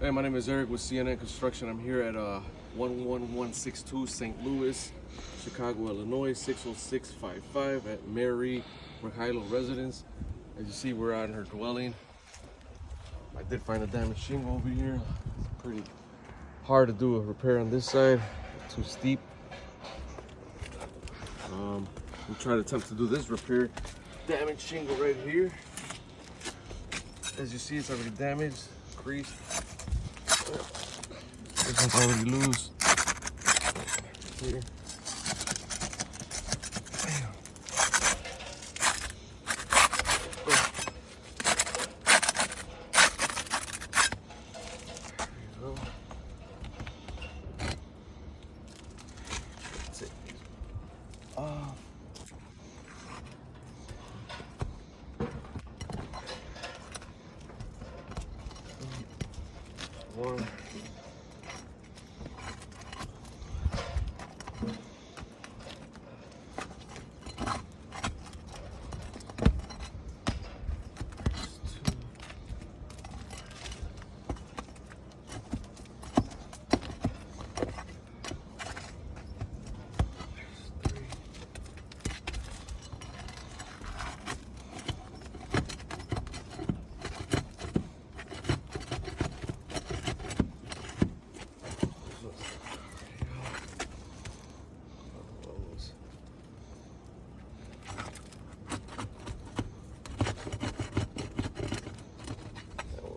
Hey, my name is Eric with CNN Construction. I'm here at 11162 St. Louis, Chicago, Illinois, 60655 at Mary Mihailo Residence. As you see, we're out in her dwelling. I did find a damaged shingle over here. It's pretty hard to do a repair on this side, too steep. We'll try to attempt to do this repair. Damaged shingle right here. As you see, it's already damaged, creased. This one's already loose. Here. That's it. One.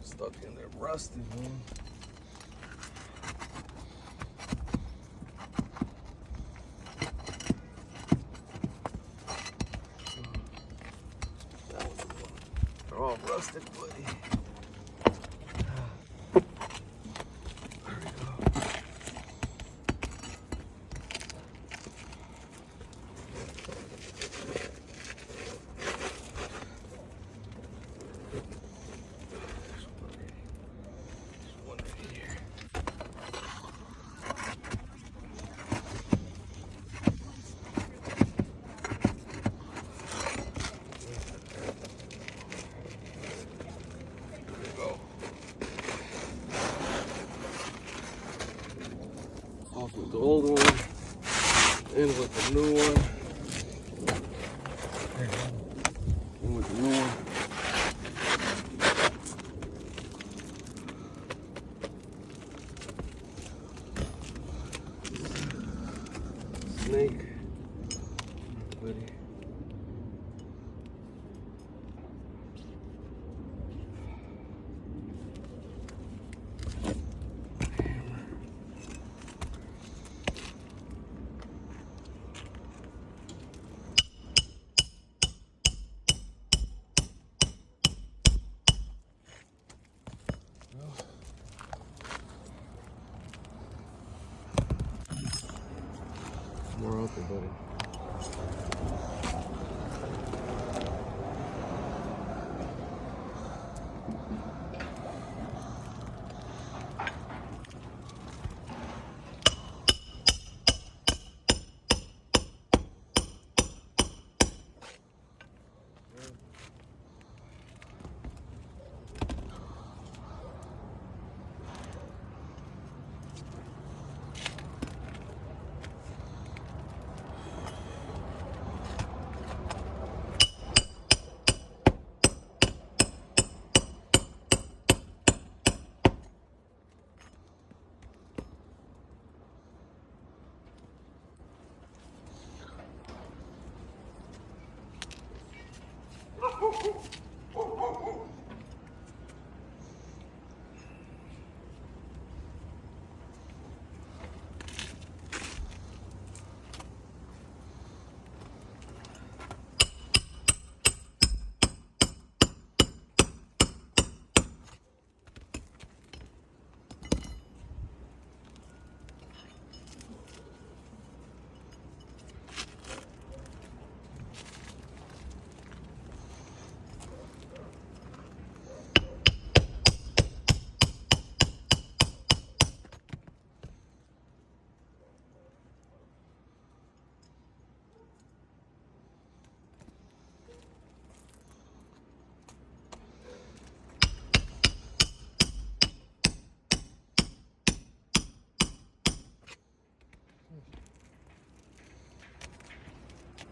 Stuck in there, rusty, man. That one's the one. They're all rusted, buddy. There we go. Off with the old one, in with the new one. In with the new one. Snake, buddy. More out there, buddy.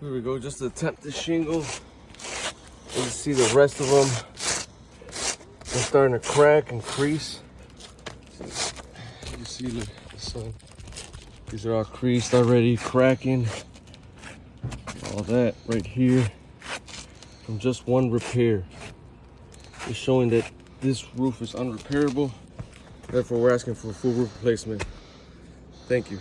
Here we go, just to attempt the shingle. You can see the rest of them. They're starting to crack and crease. You see, look, the sun. These are all creased already, cracking. All that right here from just one repair. It's showing that this roof is unrepairable. Therefore, we're asking for a full roof replacement. Thank you.